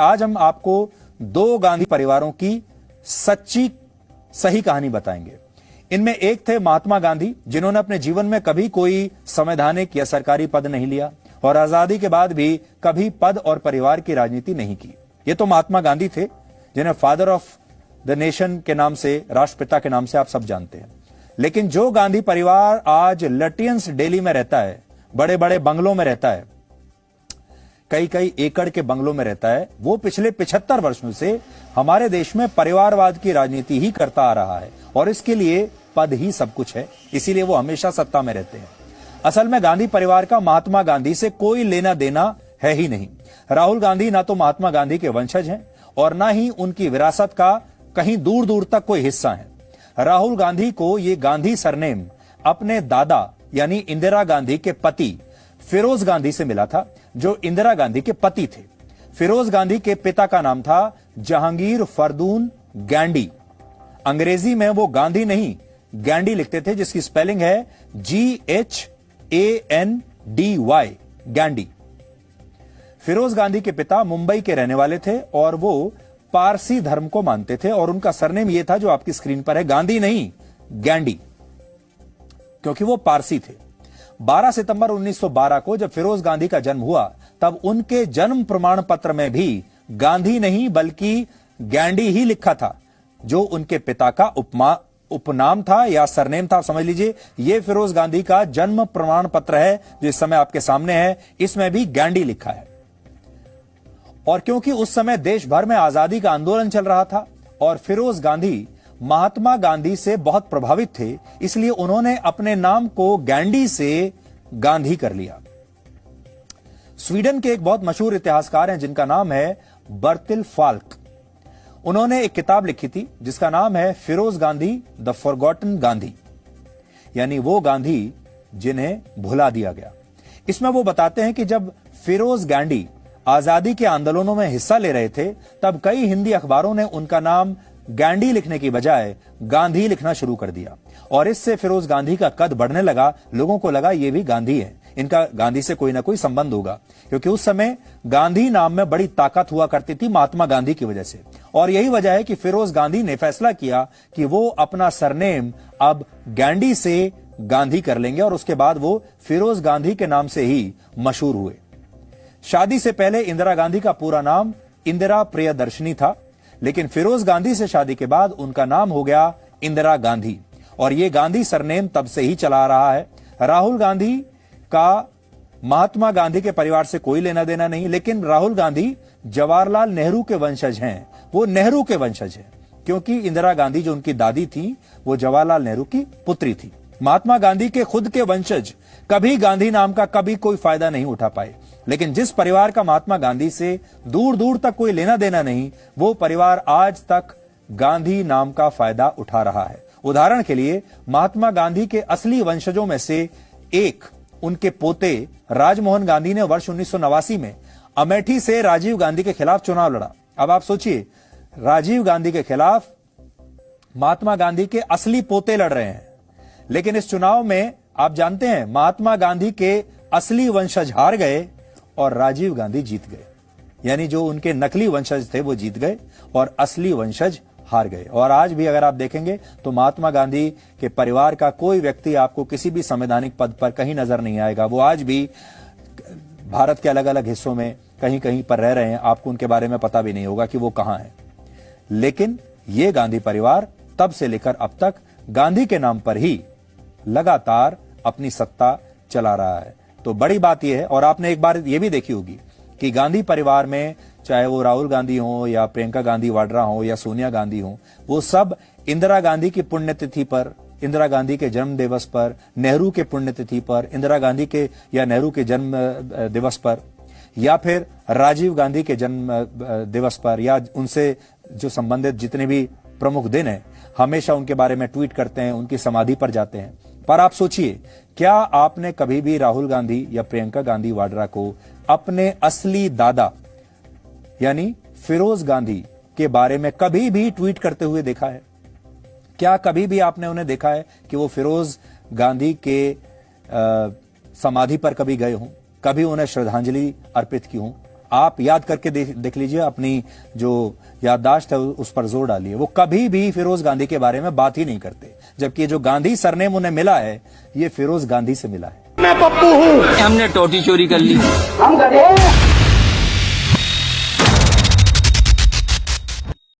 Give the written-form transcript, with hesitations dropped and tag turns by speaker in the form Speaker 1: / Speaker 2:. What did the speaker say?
Speaker 1: आज हम आपको दो गांधी परिवारों की सही कहानी बताएंगे। इनमें एक थे महात्मा गांधी, जिन्होंने अपने जीवन में कभी कोई संवैधानिक या सरकारी पद नहीं लिया और आजादी के बाद भी कभी पद और परिवार की राजनीति नहीं की। ये तो महात्मा गांधी थे, जिन्हें फादर ऑफ द नेशन के नाम से, राष्ट्रपिता के नाम से आप सब जानते हैं। लेकिन जो गांधी परिवार आज लटियंस दिल्ली में रहता है, बड़े बड़े बंगलों में रहता है, कई कई एकड़ के बंगलों में रहता है, वो पिछले 75 वर्षों से हमारे देश में परिवारवाद की राजनीति ही करता आ रहा है और इसके लिए पद ही सब कुछ है, इसीलिए वो हमेशा सत्ता में रहते हैं। असल में गांधी परिवार का महात्मा गांधी से कोई लेना देना है ही नहीं। राहुल गांधी ना तो महात्मा गांधी के वंशज हैं और ना ही उनकी विरासत का कहीं दूर दूर तक कोई हिस्सा है। राहुल गांधी को ये गांधी सरनेम अपने दादा यानी इंदिरा गांधी के पति फिरोज गांधी से मिला था, जो इंदिरा गांधी के पति थे। फिरोज गांधी के पिता का नाम था जहांगीर फरदून गैंडी। अंग्रेजी में वो गांधी नहीं गैंडी लिखते थे, जिसकी स्पेलिंग है GHANDY, गैंडी। फिरोज गांधी के पिता मुंबई के रहने वाले थे और वो पारसी धर्म को मानते थे और उनका सरनेम यह था जो आपकी स्क्रीन पर है, गांधी नहीं गैंडी, क्योंकि वो पारसी थे। 12 सितंबर 1912 को जब फिरोज गांधी का जन्म हुआ, तब उनके जन्म प्रमाण पत्र में भी गांधी नहीं बल्कि गैंडी ही लिखा था, जो उनके पिता का उपनाम था या सरनेम था। समझ लीजिए, यह फिरोज गांधी का जन्म प्रमाण पत्र है जो इस समय आपके सामने है, इसमें भी गैंडी लिखा है। और क्योंकि उस समय देश भर में आजादी का आंदोलन चल रहा था और फिरोज गांधी महात्मा गांधी से बहुत प्रभावित थे, इसलिए उन्होंने अपने नाम को गैंडी से गांधी कर लिया। स्वीडन के एक बहुत मशहूर इतिहासकार हैं जिनका नाम है बर्तिल फाल्क। उन्होंने एक किताब लिखी थी जिसका नाम है फिरोज गांधी द फॉरगॉटन गांधी, यानी वो गांधी जिन्हें भुला दिया गया। इसमें वो बताते हैं कि जब फिरोज गांधी आजादी के आंदोलनों में हिस्सा ले रहे थे, तब कई हिंदी अखबारों ने उनका नाम गैंडी लिखने की बजाय गांधी लिखना शुरू कर दिया और इससे फिरोज गांधी का कद बढ़ने लगा। लोगों को लगा ये भी गांधी है, इनका गांधी से कोई ना कोई संबंध होगा, क्योंकि उस समय गांधी नाम में बड़ी ताकत हुआ करती थी महात्मा गांधी की वजह से। और यही वजह है कि फिरोज गांधी ने फैसला किया कि वो अपना सरनेम अब गैंडी से गांधी कर लेंगे और उसके बाद वो फिरोज गांधी के नाम से ही मशहूर हुए। शादी से पहले इंदिरा गांधी का पूरा नाम इंदिरा प्रियदर्शनी था, लेकिन फिरोज गांधी से शादी के बाद उनका नाम हो गया इंदिरा गांधी और यह गांधी सरनेम तब से ही चला रहा है। राहुल गांधी का महात्मा गांधी के परिवार से कोई लेना देना नहीं, लेकिन राहुल गांधी जवाहरलाल नेहरू के वंशज हैं। वो नेहरू के वंशज हैं क्योंकि इंदिरा गांधी जो उनकी दादी थी वो जवाहरलाल नेहरू की पुत्री थी। महात्मा गांधी के खुद के वंशज कभी गांधी नाम का कभी कोई फायदा नहीं उठा पाए, लेकिन जिस परिवार का महात्मा गांधी से दूर दूर तक कोई लेना देना नहीं, वो परिवार आज तक गांधी नाम का फायदा उठा रहा है। उदाहरण के लिए महात्मा गांधी के असली वंशजों में से एक, उनके पोते राजमोहन गांधी ने वर्ष 1989 में अमेठी से राजीव गांधी के खिलाफ चुनाव लड़ा। अब आप सोचिए, राजीव गांधी के खिलाफ महात्मा गांधी के असली पोते लड़ रहे हैं, लेकिन इस चुनाव में आप जानते हैं महात्मा गांधी के असली वंशज हार गए और राजीव गांधी जीत गए। यानी जो उनके नकली वंशज थे वो जीत गए और असली वंशज हार गए। और आज भी अगर आप देखेंगे तो महात्मा गांधी के परिवार का कोई व्यक्ति आपको किसी भी संवैधानिक पद पर कहीं नजर नहीं आएगा। वो आज भी भारत के अलग अलग हिस्सों में कहीं कहीं पर रह रहे हैं, आपको उनके बारे में पता भी नहीं होगा कि वो कहां है। लेकिन ये गांधी परिवार तब से लेकर अब तक गांधी के नाम पर ही लगातार अपनी सत्ता चला रहा है। तो बड़ी बात यह है, और आपने एक बार यह भी देखी होगी कि गांधी परिवार में चाहे वो राहुल गांधी हो या प्रियंका गांधी वाड्रा हो या सोनिया गांधी हो, वो सब इंदिरा गांधी की पुण्यतिथि पर, इंदिरा गांधी के जन्म दिवस पर, नेहरू के पुण्यतिथि पर, इंदिरा गांधी के या नेहरू के जन्म दिवस पर, या फिर राजीव गांधी के जन्म दिवस पर, या उनसे जो संबंधित जितने भी प्रमुख दिन हैं, हमेशा उनके बारे में ट्वीट करते हैं, उनकी समाधि पर जाते हैं। पर आप सोचिए, क्या आपने कभी भी राहुल गांधी या प्रियंका गांधी वाड्रा को अपने असली दादा यानी फिरोज गांधी के बारे में कभी भी ट्वीट करते हुए देखा है? क्या कभी भी आपने उन्हें देखा है कि वो फिरोज गांधी के समाधि पर कभी गए हों, कभी उन्हें श्रद्धांजलि अर्पित की हों? आप याद करके देख लीजिए, अपनी जो याददाश्त है उस पर जोर डालिए। वो कभी भी फिरोज गांधी के बारे में बात ही नहीं करते, जबकि जो गांधी सरनेम उन्हें मिला है ये फिरोज गांधी से मिला है।
Speaker 2: मैं पप्पू हूँ,
Speaker 3: हमने टोटी चोरी कर ली।
Speaker 2: हम गधे